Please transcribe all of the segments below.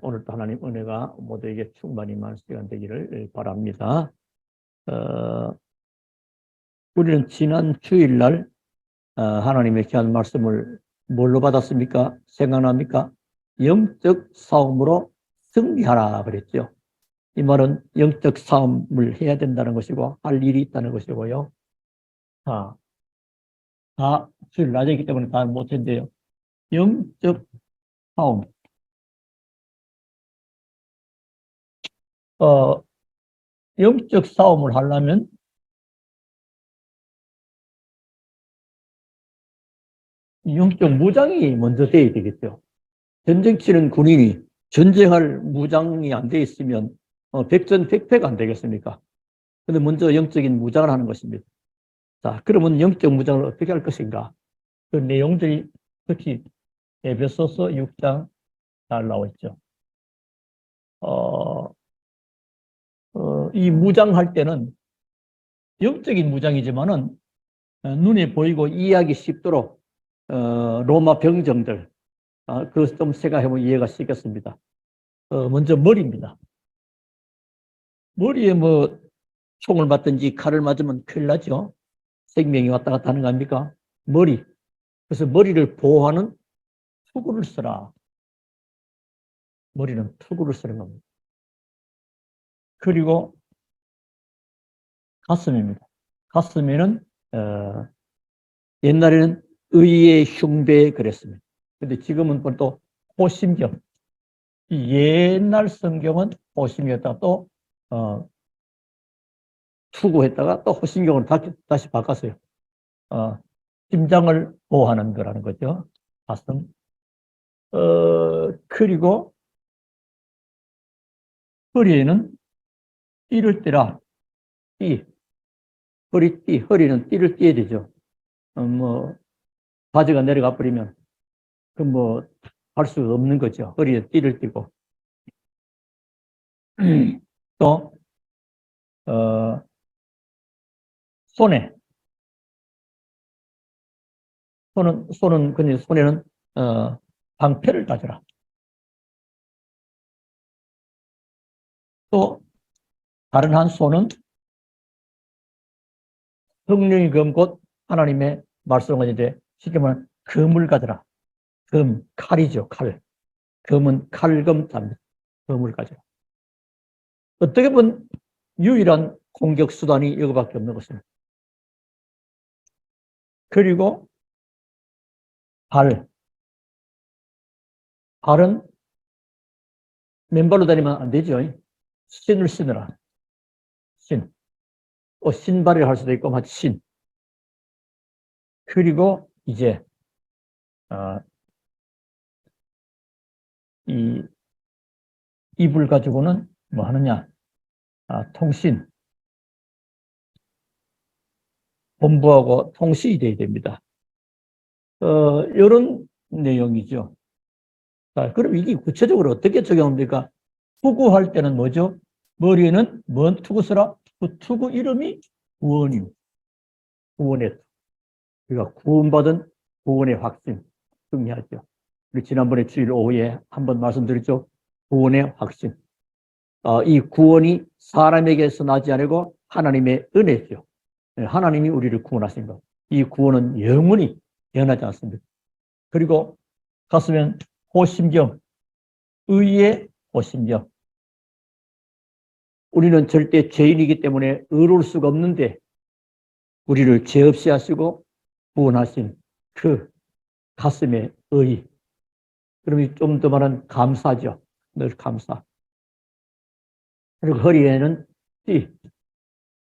오늘도 하나님 은혜가 모두에게 충만히 많은 시간 되기를 바랍니다. 우리는 지난 주일날 하나님의 귀한 말씀을 뭘로 받았습니까? 생각납니까? 영적 싸움으로 승리하라 그랬죠. 이 말은 영적 싸움을 해야 된다는 것이고 할 일이 있다는 것이고요. 다 주일 낮이기 때문에 다 못했는데요. 영적 싸움. 영적 싸움을 하려면 영적 무장이 먼저 돼야 되겠죠. 전쟁 치는 군인이 전쟁할 무장이 안 돼 있으면 백전백패가 안 되겠습니까? 근데 먼저 영적인 무장을 하는 것입니다. 자, 그러면 영적 무장을 어떻게 할 것인가? 그 내용들이 특히 에베소서 6장 잘 나와 있죠. 이 무장할 때는 영적인 무장이지만은 눈에 보이고 이해하기 쉽도록 로마 병정들 그것 좀 생각해보면 이해가 쉽겠습니다. 먼저 머리입니다. 머리에 뭐 총을 맞든지 칼을 맞으면 큰일 나죠. 생명이 왔다 갔다 하는 거 아닙니까? 머리. 그래서 머리를 보호하는 투구를 써라. 머리는 투구를 쓰는 겁니다. 그리고 가슴입니다. 가슴에는 옛날에는 의의 흉배 그랬습니다. 근데 지금은 또 호심경. 옛날 성경은 호심이었다가 또 투구했다가 또 호심경으로 다시 바꿨어요. 심장을 보호하는 거라는 거죠. 가슴. 그리고 허리에는 띠를 띠라. 띠. 허리띠. 허리는 띠를 띠어야 되죠. 바지가 내려가 버리면 할 수 없는 거죠. 허리에 띠를 띠고. 또 손에 손에는 방패를 가져라. 또 다른 한 손은 성령의 검 곧 하나님의 말씀을 가지되 쉽게 말하면 검을 가져라. 검, 칼이죠. 칼. 검은 칼검자입니다. 검을 가져라. 어떻게 보면 유일한 공격 수단이 이거밖에 없는 것입니다. 그리고 발은 맨발로 다니면 안 되죠. 신을 신으라. 신. 신발을 할 수도 있고 마치 신. 그리고 이제 이 입을 가지고는 뭐 하느냐? 통신. 본부하고 통신이 돼야 됩니다. 이런 내용이죠. 자, 그럼 이게 구체적으로 어떻게 적용합니까? 투구할 때는 뭐죠? 머리에는 뭔 투구 쓰라? 그 투구 이름이 구원이요. 구원의 투. 우리가 구원받은 구원의 확신. 중요하죠. 우리 지난번에 주일 오후에 한번 말씀드렸죠. 구원의 확신. 이 구원이 사람에게서 나지 않고 하나님의 은혜죠. 하나님이 우리를 구원하신 것. 이 구원은 영원히 변하지 않습니다. 그리고 가슴엔 호심경, 의의 호심경. 우리는 절대 죄인이기 때문에 의로울 수가 없는데 우리를 죄 없이 하시고 구원하신 그 가슴의 의. 그러면 좀 더 말하면 감사죠. 늘 감사. 그리고 허리에는 띠,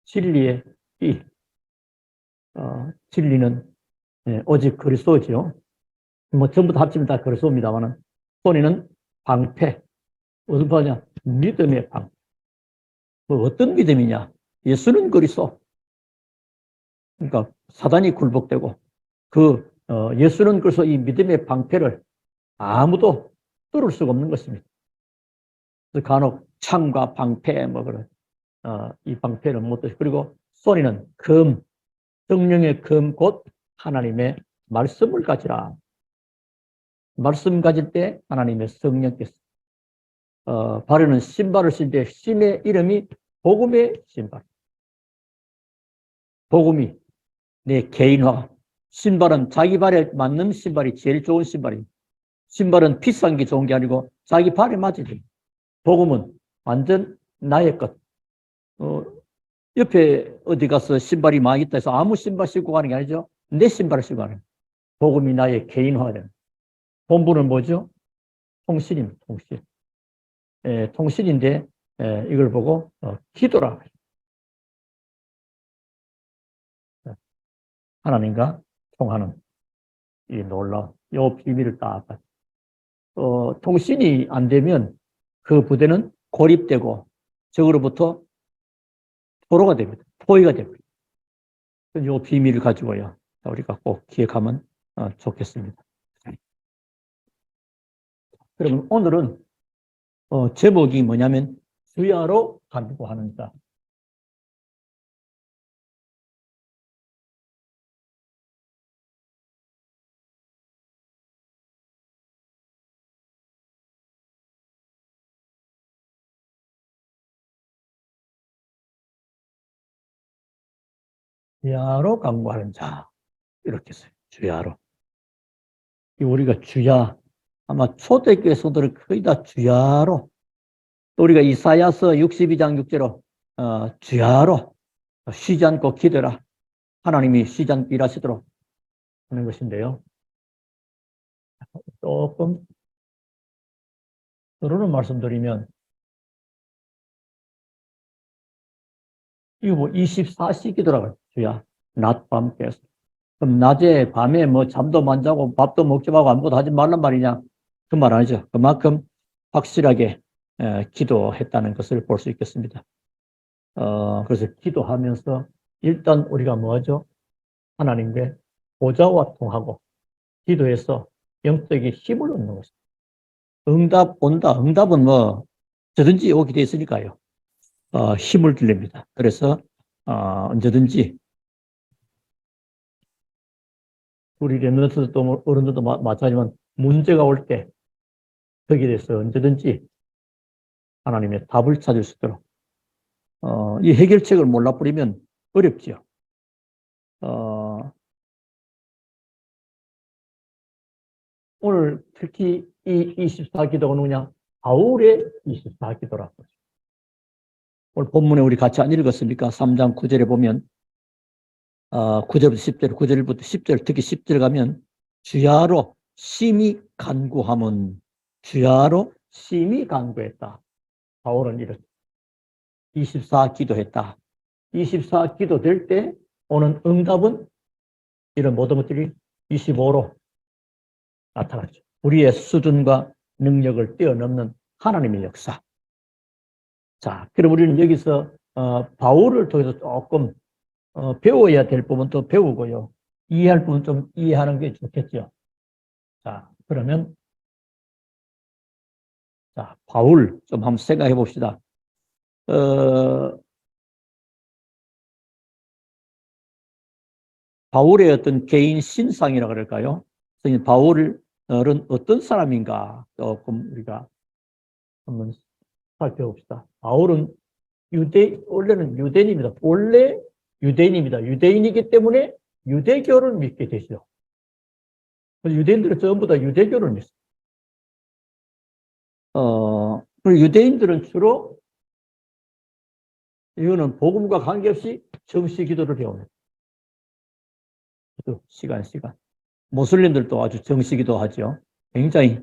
진리의 띠. 진리는 오직 그리스도죠. 뭐 전부 다 합치면 다 그리스도입니다만은 손에는 방패. 무슨 방패냐? 믿음의 방패. 뭐 어떤 믿음이냐? 예수는 그리스도. 그러니까 사단이 굴복되고 예수는 그래서 이 믿음의 방패를 아무도 뚫을 수가 없는 것입니다. 그래서 간혹 창과 방패 뭐 그런 이 방패는 못 들. 그리고 손에는 검, 성령의 검 곧 하나님의 말씀을 가지라. 말씀 가질 때 하나님의 성령께서 발에는 신발을 신데 신의 이름이 복음의 신발. 복음이 내 개인화. 신발은 자기 발에 맞는 신발이 제일 좋은 신발입니다. 신발은 비싼 게 좋은 게 아니고 자기 발에 맞아야 됩니다. 복음은 완전 나의 것. 옆에 어디 가서 신발이 많이 있다 해서 아무 신발 신고 가는 게 아니죠. 내 신발을 신고 가는 거예요. 복음이 나의 개인화되는. 본부는 뭐죠? 통신입니다. 통신. 통신인데 이걸 보고 기도라. 하나님과 통하는 이 놀라운 이 비밀을 딱 통신이 안 되면 그 부대는 고립되고 적으로부터 포로가 됩니다. 포위가 됩니다. 이 비밀을 가지고요. 우리가 꼭 기억하면 좋겠습니다. 그러면 오늘은 제목이 뭐냐면 주야로 간구하는 자. 주야로 간구하는 자. 이렇게 써요. 주야로. 우리가 주야, 아마 초대교회 성도들 거의 다 주야로, 또 우리가 이사야서 62장 6절로 주야로 쉬지 않고 기도라. 하나님이 쉬지 않고 일하시도록 하는 것인데요. 조금 서로는 말씀드리면 이거 뭐 24시 기도라고 주야. 낮, 밤 계속. 그럼 낮에, 밤에 뭐 잠도 안 자고 밥도 먹지 말고 아무것도 하지 말란 말이냐? 그 말 아니죠. 그만큼 확실하게 기도했다는 것을 볼 수 있겠습니다. 그래서 기도하면서 일단 우리가 뭐죠? 하나님께 보좌와 통하고 기도해서 영적인 힘을 얻는 것입니다. 응답 온다. 응답은 뭐 언제든지 오게 돼 있으니까요. 힘을 들립니다. 그래서 언제든지 우리 랩런트도 어른들도 마찬가지지만 문제가 올 때 거기에 대해서 언제든지 하나님의 답을 찾을 수 있도록 이 해결책을 몰라버리면 어렵지요. 오늘 특히 이 24기도가 누구냐? 바울의 24기도라고. 오늘 본문에 우리 같이 안 읽었습니까? 3장 9절에 보면 9절부터 10절, 9절부터 10절, 특히 10절 가면 주야로 심히 간구함은 주야로 심히 간구했다. 바울은 이렇게 24기도했다. 24기도 될 때 오는 응답은 이런 모든 것들이 25로 나타나죠. 우리의 수준과 능력을 뛰어넘는 하나님의 역사. 자, 그럼 우리는 여기서 바울을 통해서 조금 배워야 될 부분도 배우고요. 이해할 부분 좀 이해하는 게 좋겠죠. 자, 그러면 자, 바울 좀 한번 생각해 봅시다. 바울의 어떤 개인 신상이라 그럴까요? 바울은 어떤 사람인가 조금 우리가 한번 살펴봅시다. 바울은 원래는 유대인입니다. 원래 유대인입니다. 유대인이기 때문에 유대교를 믿게 되죠. 유대인들은 전부 다 유대교를 믿습니다. 그리고 유대인들은 주로 이거는 복음과 관계없이 정시 기도를 배웁니다. 시간. 모슬림들도 아주 정시 기도하죠. 굉장히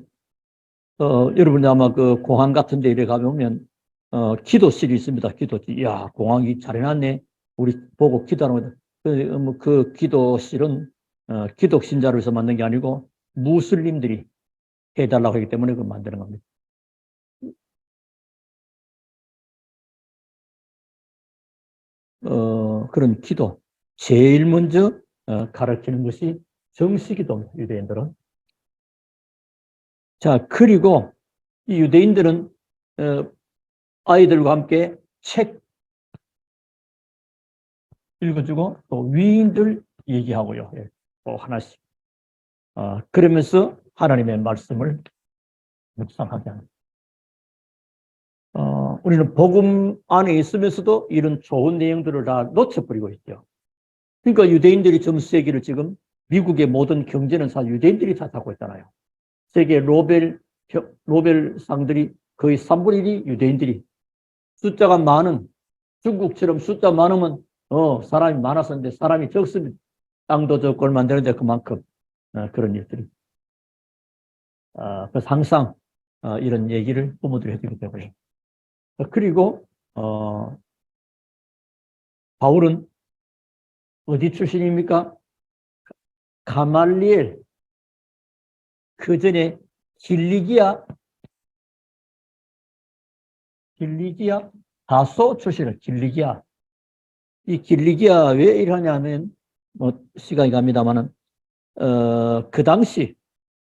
여러분이 아마 그 공항 같은 데 이래 가보면 기도실이 있습니다. 기도실. 이야, 공항이 잘 해놨네. 우리 보고 기도하는 거다. 그 기도실은 기독 신자를 위해서 만든 게 아니고 무슬림들이 해달라고 하기 때문에 그걸 만드는 겁니다. 그런 기도. 제일 먼저 가르치는 것이 정시기도입니다. 유대인들은. 자, 그리고 이 유대인들은 아이들과 함께 책 읽어주고 또 위인들 얘기하고요. 또 하나씩. 그러면서 하나님의 말씀을 묵상하게 합니다. 우리는 복음 안에 있으면서도 이런 좋은 내용들을 다 놓쳐버리고 있죠. 그러니까 유대인들이 전 세계를 지금 미국의 모든 경제는 사실 유대인들이 다 잡고 있잖아요. 세계 노벨상들이 거의 3분의 1이 유대인들이. 숫자가 많은, 중국처럼 숫자 많으면 사람이 많았었는데 사람이 적으면 땅도 적고 얼마 안 되는데 그만큼 그런 일들이. 그래서 항상 이런 얘기를 부모들이 해주기 때문에. 그리고 바울은 어디 출신입니까? 가말리엘. 그 전에 길리기아 다소 출신을 길리기아. 이 길리기아 왜 이러냐면 뭐 시간이 갑니다만은 그 당시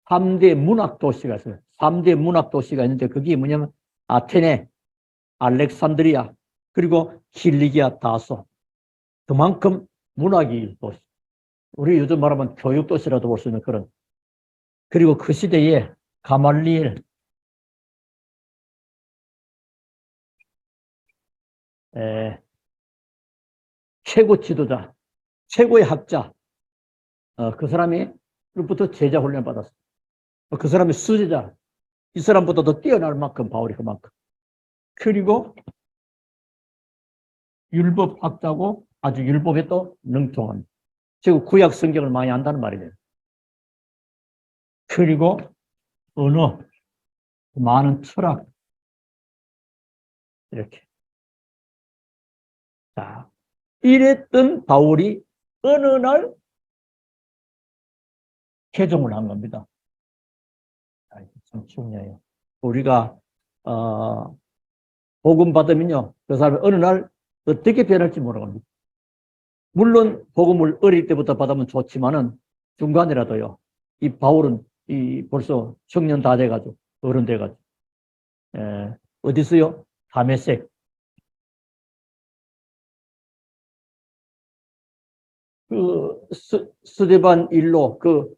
3대 문학 도시가 있어요. 3대 문학 도시가 있는데 그게 뭐냐면 아테네, 알렉산드리아, 그리고 길리기아 다소. 그만큼 문학이 도시. 우리 요즘 말하면 교육 도시라도 볼 수 있는 그런. 그리고 그 시대에 가말리엘 최고 지도자, 최고의 학자, 그 사람이로부터 제자 훈련 받았어. 그 사람이 수제자, 이 사람보다 더 뛰어날 만큼 바울이 그만큼. 그리고 율법학자고 아주 율법에 또 능통한. 즉 구약 성경을 많이 안다는 말이에요. 그리고 언어, 많은 철학 이렇게. 자, 이랬던 바울이 어느 날 개종을 한 겁니다. 참 중요해요. 우리가 복음 받으면요, 그 사람이 어느 날 어떻게 변할지 모르겁니다. 물론 복음을 어릴 때부터 받으면 좋지만은 중간이라도요. 이 바울은 벌써 청년 다 돼가지고 어른 돼가지고 어디서요? 다메섹. 그 스데반 일로 그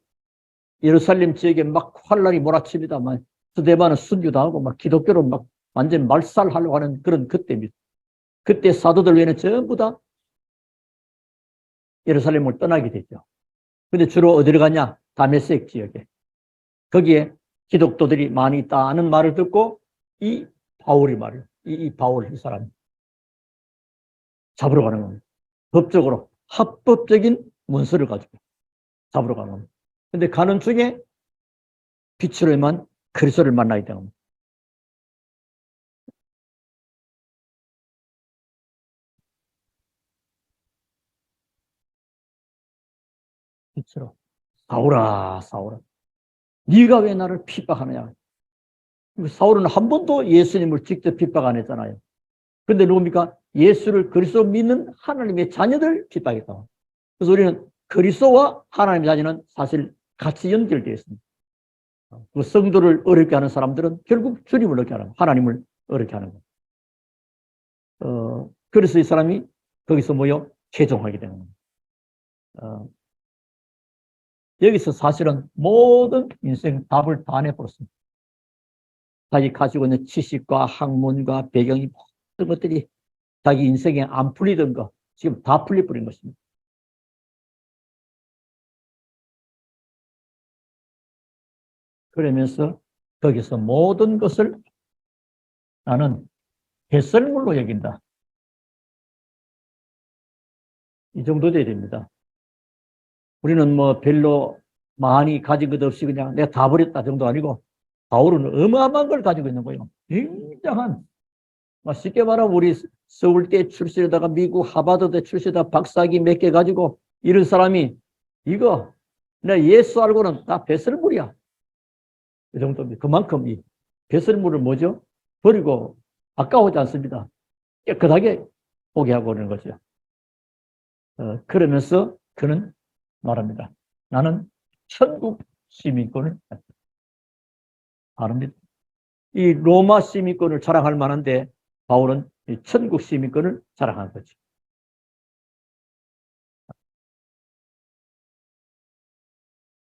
예루살렘 지역에 막 환란이 몰아칩니다만 스데반은 순교당하고 막 기독교로 막 완전 말살하려고 하는 그런 그때입니다. 그때 사도들 외에는 전부 다 예루살렘을 떠나게 되죠. 근데 주로 어디로 가냐? 다메섹 지역에. 거기에 기독도들이 많이 있다는 말을 듣고 이 바울이 말이에요. 이 바울 이 사람 잡으러 가는 겁니다. 법적으로 합법적인 문서를 가지고 잡으러 가는 겁니다. 근데 가는 중에 빛으로만 그리스도를 만나게 되는 겁니다. 빛으로. 사울아, 사울아. 네가 왜 나를 핍박하느냐. 사울은 한 번도 예수님을 직접 핍박 안 했잖아요. 근데 누굽니까? 예수를 그리스도 믿는 하나님의 자녀들 핍박했다. 그래서 우리는 그리스도와 하나님의 자녀는 사실 같이 연결되어 있습니다. 그 성도를 어렵게 하는 사람들은 결국 주님을 어렵게 하는 거예요. 하나님을 어렵게 하는 거예요. 그래서 이 사람이 거기서 모여 개종하게 되는 겁니다. 여기서 사실은 모든 인생 답을 다 내버렸습니다. 자기 가지고 있는 지식과 학문과 배경이 모든 것들이 자기 인생에 안 풀리던 거 지금 다 풀려버린 것입니다. 그러면서 거기서 모든 것을 나는 배설물로 여긴다. 이 정도 돼야 됩니다. 우리는 뭐 별로 많이 가진 것 없이 그냥 내가 다 버렸다 정도 아니고 바울은 어마어마한 걸 가지고 있는 거예요. 굉장한 쉽게 말하면 우리 서울대 출신에다가 미국 하버드대 출신에다 박사학위 몇 개 가지고 이런 사람이 이거 내가 예수 알고는 다 배설물이야. 이 정도입니다. 그만큼 이 배설물을 뭐죠? 버리고 아까워하지 않습니다. 깨끗하게 포기하고 그러는 거죠. 그러면서 그는 말합니다. 나는 천국 시민권을 바랍니다. 이 로마 시민권을 자랑할 만한데 바울은 이 천국 시민권을 자랑한 거죠.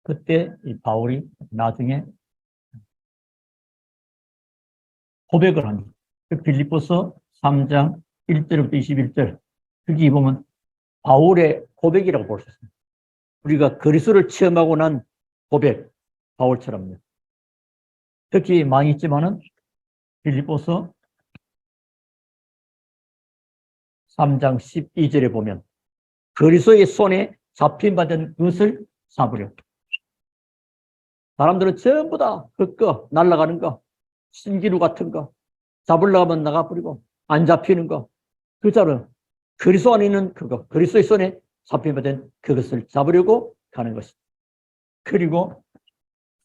그때 이 바울이 나중에 고백을 합니다. 빌립보서 3장 1절부터 21절. 여기 보면 바울의 고백이라고 볼 수 있습니다. 우리가 그리스도를 체험하고 난 고백, 바울처럼요. 특히 많이 있지만은 빌립보서 3장 12절에 보면 그리스도의 손에 잡힌받은 것을 잡으려. 사람들은 전부 다 헛거, 날아가는 거, 신기루 같은 거, 잡으려고 하면 나가버리고, 안 잡히는 거. 그 자는 그리스도 안에 있는 그거, 그리스도의 손에 잡힌받은 그것을 잡으려고 가는 것입니다. 그리고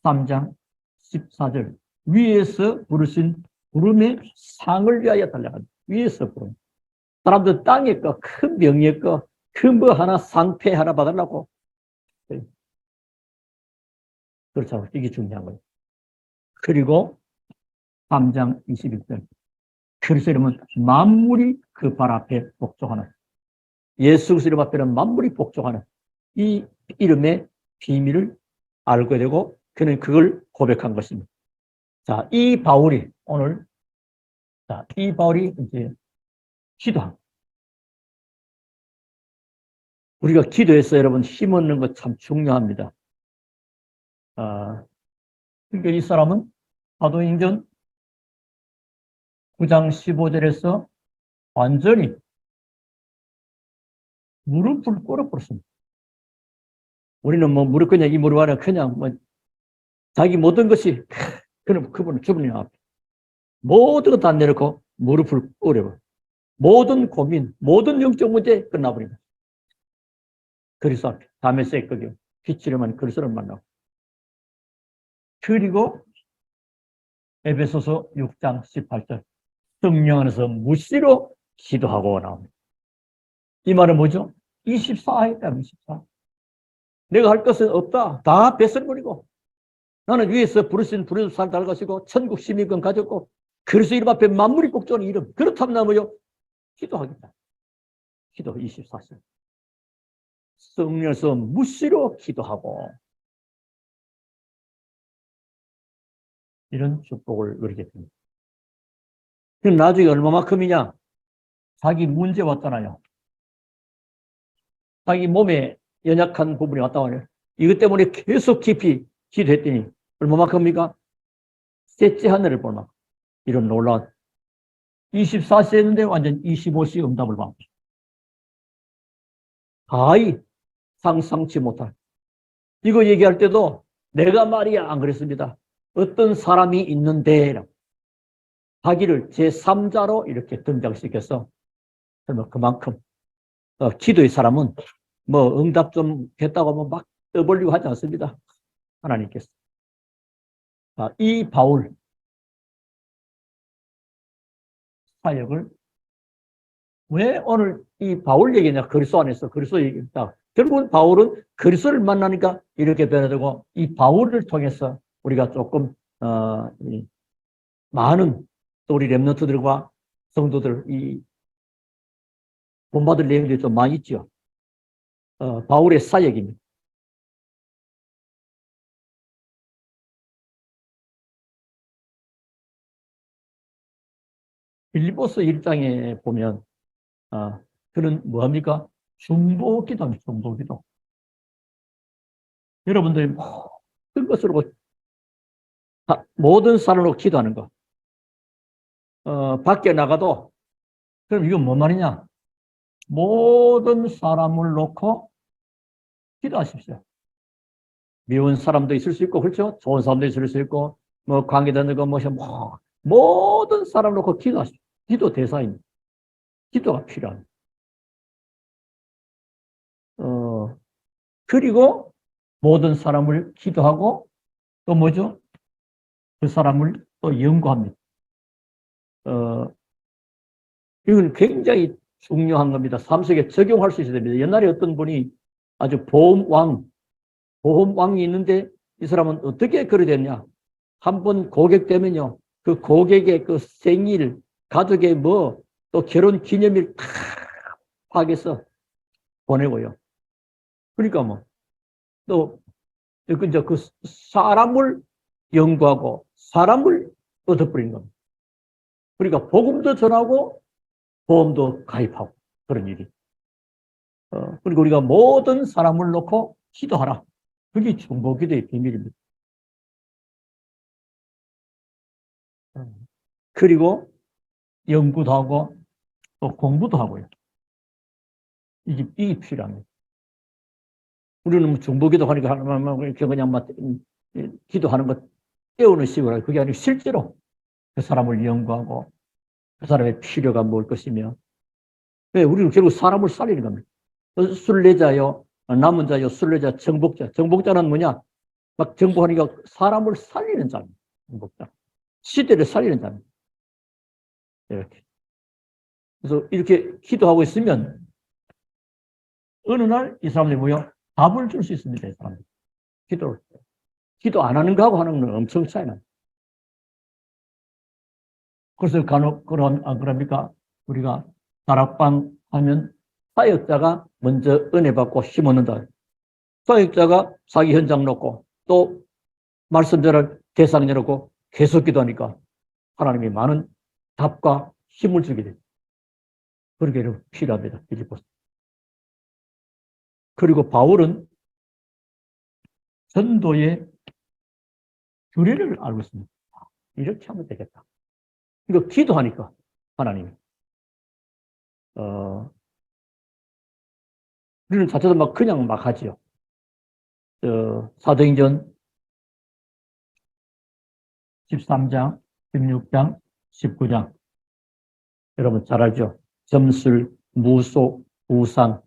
3장 14절. 위에서 부르신 부름의 상을 위하여 달려간다. 위에서 부름. 사람들 땅에 거, 큰 명예 거, 큰 뭐 하나, 상패 하나 받으려고. 그렇죠. 이게 중요한 거예요. 그리고 3장 21절. 그리스도 이름은 만물이 그 발 앞에 복종하는, 예수 그리스도 이름 앞에는 만물이 복종하는 이 이름의 비밀을 알게 되고 그는 그걸 고백한 것입니다. 자, 이 바울이 오늘, 자, 이 바울이 이제 기도한, 우리가 기도해서 여러분 힘 얻는 것 참 중요합니다. 그러니까 이 사람은 사도행전 9장 15절에서 완전히 무릎을 꿇어버렸습니다. 우리는 뭐 무릎 그냥 이 무릎 안에 그냥 뭐 자기 모든 것이 그는 그분은 주님 앞에 모든 것 다 내놓고 무릎을 꿇어버려. 모든 고민, 모든 영적 문제 끝나버립니다. 그리스도 앞에 다메섹 거기 빛이름한 그리스도를 만나고. 그리고 에베소서 6장 18절 성령 안에서 무시로 기도하고 나옵니다. 이 말은 뭐죠? 24회다 24. 내가 할 것은 없다. 다 뺏어버리고 나는 위에서 부르신 부르는 살 달가시고 천국 시민권 가졌고 그리스도 이름 앞에 만물이 복종하는 이름. 그렇다면 나 뭐요? 기도하겠다. 기도 24절. 성령에서 무시로 기도하고 이런 축복을 누리게 됩니다. 그럼 나중에 얼마만큼이냐? 자기 문제 왔잖아요. 자기 몸에 연약한 부분이 왔다고. 이것 때문에 계속 깊이 기도했더니 얼마만큼입니까? 셋째 하늘을 볼 만큼. 이런 놀라운 24세 했는데 완전 25시 응답을 받습니다. 가히 상상치 못할. 이거 얘기할 때도 내가 말이야 안 그랬습니다. 어떤 사람이 있는데 자기를 제3자로 이렇게 등장시켜서 그만큼 기도의 사람은 뭐 응답 좀 됐다고 뭐 막 떠벌리고 하지 않습니다. 하나님께서. 이 바울 사역을 왜 오늘 이 바울 얘기냐? 그리스도 안에서 그리스도 얘기다. 결국은 바울은 그리스도를 만나니까 이렇게 변화되고 이 바울을 통해서 우리가 조금 많은 또 우리 렘넌트들과 성도들 이 본받을 내용들이 좀 많이 있죠. 바울의 사역입니다. 빌립보서 1장에 보면 그는 뭐합니까? 중보기도입니다. 중보기도. 여러분들이 모든 것으로 모든 사람으로 기도하는 거. 밖에 나가도 그럼 이건 뭔 말이냐? 모든 사람을 놓고 기도하십시오. 미운 사람도 있을 수 있고 그렇죠? 좋은 사람도 있을 수 있고 뭐 관계되는 거 뭐 모든 사람을 놓고 기도하십시오. 기도 대사입니다. 기도가 필요합니다. 그리고 모든 사람을 기도하고 또 뭐죠? 그 사람을 또 연구합니다. 이건 굉장히 중요한 겁니다. 삶 속에 적용할 수 있어야 됩니다. 옛날에 어떤 분이 아주 보험왕이 있는데 이 사람은 어떻게 그래 됐냐? 한번 고객되면요. 그 고객의 그 생일, 가족의 뭐, 또 결혼 기념일 다 파악해서 보내고요. 그러니까 뭐, 또, 이제 그 사람을 연구하고 사람을 얻어버리는 겁니다. 그러니까 복음도 전하고 보험도 가입하고 그런 일이. 그리고 우리가 모든 사람을 놓고 기도하라. 그게 중보기도의 비밀입니다. 그리고 연구도 하고 또 공부도 하고요. 이게 필요합니다. 우리는 뭐 중보기도 하니까 이렇게 그냥 막 기도하는 것 깨우는 식으로 그게 아니고 실제로 그 사람을 연구하고 그 사람의 필요가 뭘 것이며 왜 우리는 결국 사람을 살리는 겁니다. 순례자요, 남은 자요, 순례자, 정복자. 정복자는 뭐냐? 막 정복하니까 사람을 살리는 자입니다. 정복자. 시대를 살리는 자입니다. 이렇게. 그래서 이렇게 기도하고 있으면 어느 날 이 사람들이 뭐요? 답을 줄 수 있습니다. 이 사람들. 기도를. 기도 안 하는 거하고 하는 건 엄청 차이 나요. 그래서 간혹 그럽니까? 우리가 다락방 하면 사역자가 먼저 은혜 받고 힘 얻는다. 사역자가 자기 현장 놓고 또 말씀 전할 대상 열어놓고 계속 기도하니까 하나님이 많은 답과 힘을 주게 됩니다. 그렇게 필요합니다. 빌립보서. 그리고 바울은 전도의 규례를 알고 있습니다. 이렇게 하면 되겠다. 이거 기도하니까 하나님이 우리는 자체도 막 그냥 막 하지요. 사도행전 13장, 16장, 19장. 여러분 잘 알죠? 점술, 무속, 우상.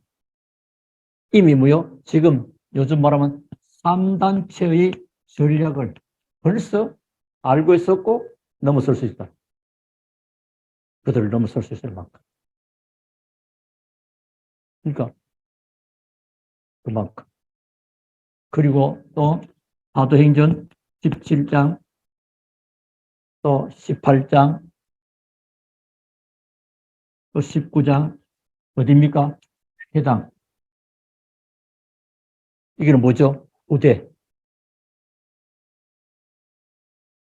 이미 뭐요? 지금 요즘 말하면 3단체의 전략을 벌써 알고 있었고 넘어설 수 있다. 그들을 넘어설 수 있을 만큼. 그러니까 그만큼. 그리고 또 사도행전 17장 또 18장 또 19장 어디입니까? 회당. 이게 뭐죠? 후대.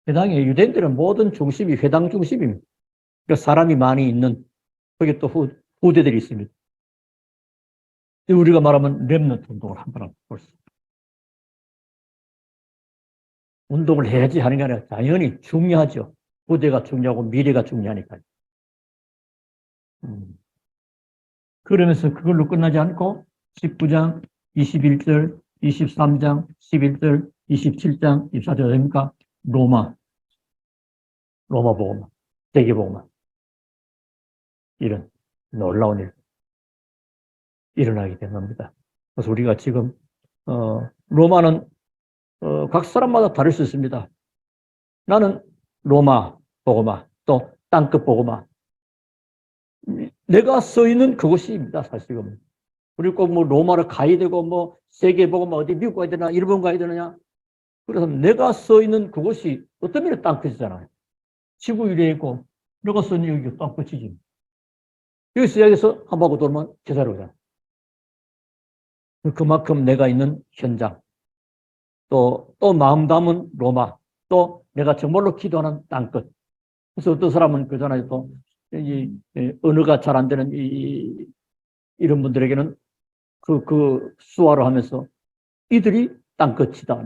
회당에 유대인들은 모든 중심이 회당 중심입니다. 그러니까 사람이 많이 있는 거기에 또 후대들이 있습니다. 우리가 말하면 렘넌트 운동을 한번 볼 수 있습니다. 운동을 해야지 하는 게 아니라 당연히 중요하죠. 후대가 중요하고 미래가 중요하니까요. 그러면서 그걸로 끝나지 않고 19장, 21절, 23장, 11절, 27장, 24절 됩니까? 로마 복음화, 세계 복음화. 이런 놀라운 일 일어나게 된 겁니다. 그래서 우리가 지금 로마는 각 사람마다 다를 수 있습니다. 나는 로마 복음화, 또 땅끝 복음화. 내가 써 있는 그것입니다, 사실은. 우리 꼭 뭐 로마를 가야 되고 뭐 세계 복음화 어디 미국 가야 되나 일본 가야 되느냐. 그래서 내가 써 있는 그것이 어떤 면에 땅끝이잖아요. 지구 위에 있고 내가 써 있는 여기 땅끝이지. 여기 시작해서 한 바퀴 돌면 제자로 오잖아. 그만큼 내가 있는 현장, 또 마음 담은 로마, 또 내가 정말로 기도하는 땅끝. 그래서 어떤 사람은 그러잖아요. 또 이 언어가 잘 안 되는 이런 분들에게는 그 수화를 하면서 이들이 땅끝이다.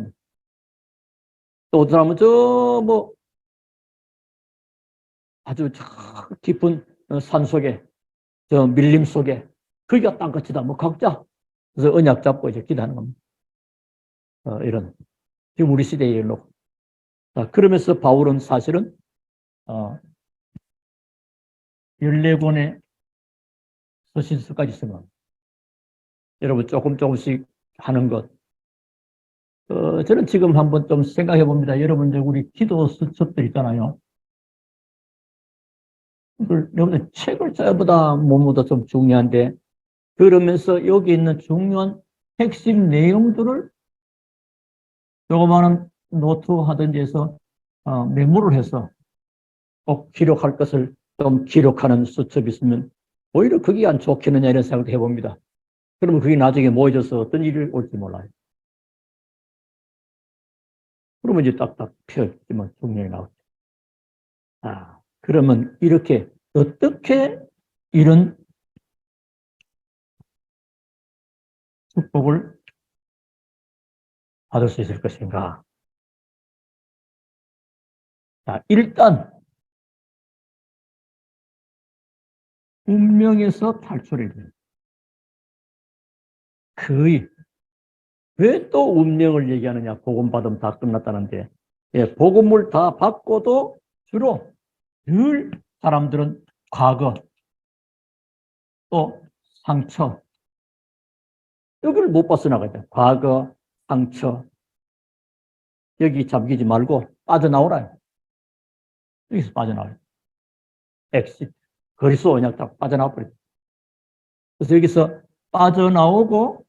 또 어떤 사람은 저 뭐 아주 깊은 산 속에 저 밀림 속에 거기가 땅끝이다. 뭐 각자 그래서 언약 잡고 이제 기도하는 겁니다. 이런 지금 우리 시대에 일로. 그러면서 바울은 사실은 14권의 서신서까지 쓰면 여러분 조금씩 하는 것. 저는 지금 한번 좀 생각해 봅니다. 여러분들 우리 기도 수첩들 있잖아요. 여러분들 책을 써보다 뭐보다 좀 중요한데 그러면서 여기 있는 중요한 핵심 내용들을 조그마한 노트 하든지 해서 메모를 해서 꼭 기록할 것을 좀 기록하는 수첩이 있으면 오히려 그게 안 좋겠느냐 이런 생각도 해봅니다. 그러면 그게 나중에 모여져서 어떤 일이 올지 몰라요. 그러면 이제 딱딱 펴지면 중요히 나오죠. 그러면 이렇게 어떻게 이런 축복을 받을 수 있을 것인가? 자, 일단 운명에서 탈출해야 돼요. 거의. 왜 또 운명을 얘기하느냐? 복음 받으면 다 끝났다는데. 예, 복음을 다 받고도 주로 늘 사람들은 과거, 또 상처, 여기를 못 벗어나가야 돼. 과거, 상처. 여기 잠기지 말고 빠져나오라요. 여기서 빠져나와요. 엑시. 그리스도 언약 딱 빠져나와버려요. 그래서 여기서 빠져나오고,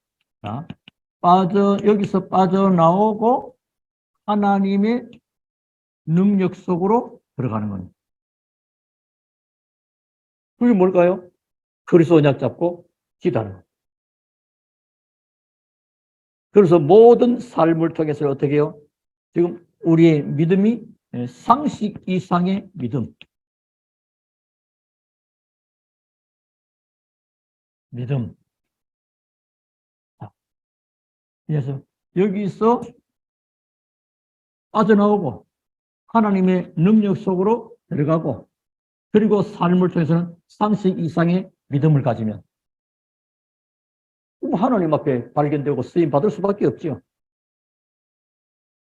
여기서 빠져나오고 하나님의 능력 속으로 들어가는 겁니다. 그게 뭘까요? 그리스도 언약 잡고 기도하는 거예요. 그래서 모든 삶을 통해서 어떻게 해요? 지금 우리의 믿음이 상식 이상의 믿음. 그래서 여기서 빠져나오고 하나님의 능력 속으로 들어가고 그리고 삶을 통해서는 상식 이상의 믿음을 가지면 하나님 앞에 발견되고 쓰임 받을 수밖에 없죠.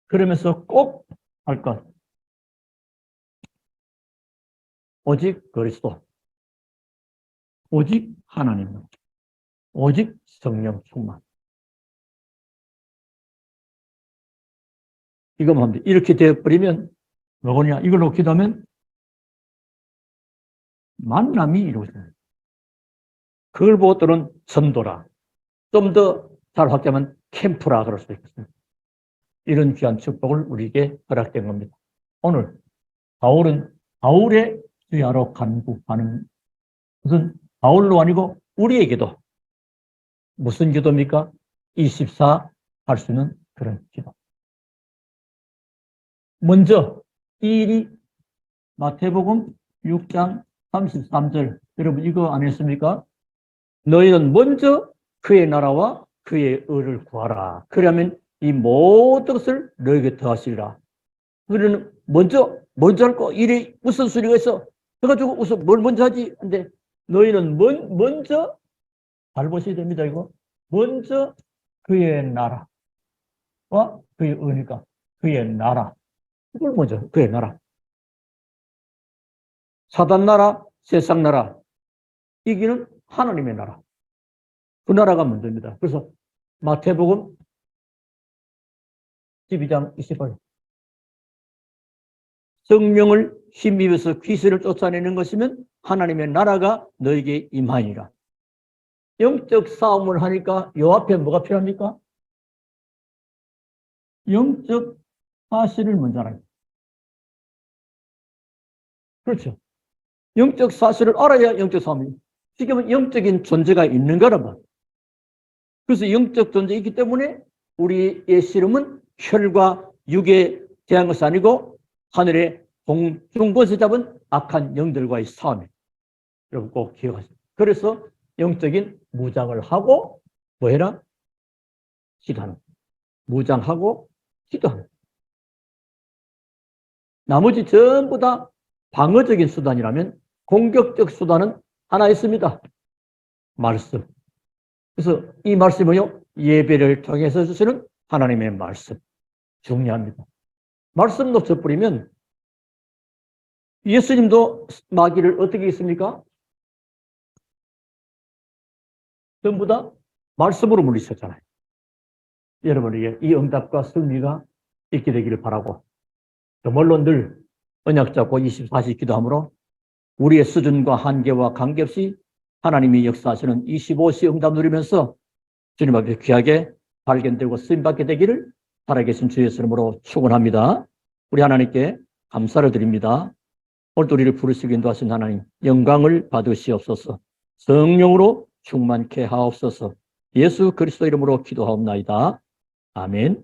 그러면서 꼭 할 것. 오직 그리스도. 오직 하나님. 오직 성령 충만. 이거만 하면 돼. 이렇게 되어버리면 뭐냐? 이걸로 기도하면 만남이 이루어져요. 그걸 보고 또는 전도라. 좀 더 잘 확대하면 캠프라 그럴 수도 있겠습니다. 이런 귀한 축복을 우리에게 허락된 겁니다. 오늘 바울은 바울의 주야로 간구하는 것은 바울로 아니고 우리에게도 무슨 기도입니까? 24 할 수 있는 그런 기도. 먼저 이 일이 마태복음 6장 33절 여러분 이거 안 했습니까? 너희는 먼저 그의 나라와 그의 의를 구하라. 그러면 이 모든 것을 너에게 더하시리라. 우리는 먼저 할 거 일이 우선순위가 있어. 그래가지고 우선 뭘 먼저 하지? 근데 너희는 먼저 잘 보셔야 됩니다. 이거 먼저 그의 나라와 그의 의니까 그의 나라. 이걸 먼저 그의 나라. 사단 나라, 세상 나라. 이기는 하나님의 나라. 그 나라가 먼저입니다. 그래서 마태복음 12장 28절. 성령을 힘입어서 귀신을 쫓아내는 것이면 하나님의 나라가 너에게 임하니라. 영적 싸움을 하니까 요 앞에 뭐가 필요합니까? 영적 사실을 먼저 알아야 돼요. 그렇죠. 영적 사실을 알아야 영적 싸움이. 지금은 영적인 존재가 있는 거라면. 그래서 영적 존재가 있기 때문에 우리의 씨름은 혈과 육에 대한 것이 아니고 하늘의 공중권세 잡은 악한 영들과의 싸움이에요. 여러분 꼭 기억하세요. 그래서 영적인 무장을 하고 뭐 해라? 기도하는 거예요. 무장하고 기도하는 거예요. 나머지 전부 다 방어적인 수단이라면 공격적 수단은 하나 있습니다. 말씀. 그래서 이 말씀이 뭐요? 예배를 통해서 주시는 하나님의 말씀. 중요합니다. 말씀 놓쳐버리면 예수님도 마귀를 어떻게 했습니까? 전부 다 말씀으로 물리쳤잖아요. 여러분에게 이 응답과 승리가 있게 되기를 바라고 정말로 늘 언약 잡고 24시 기도함으로 우리의 수준과 한계와 관계없이 하나님이 역사하시는 25시 응답 누리면서 주님 앞에 귀하게 발견되고 쓰임받게 되기를 살아계신 주 예수 이름으로 축원합니다. 우리 하나님께 감사를 드립니다. 오늘도 우리를 부르시고 인도하신 하나님 영광을 받으시옵소서. 성령으로 충만케 하옵소서. 예수 그리스도 이름으로 기도하옵나이다. 아멘.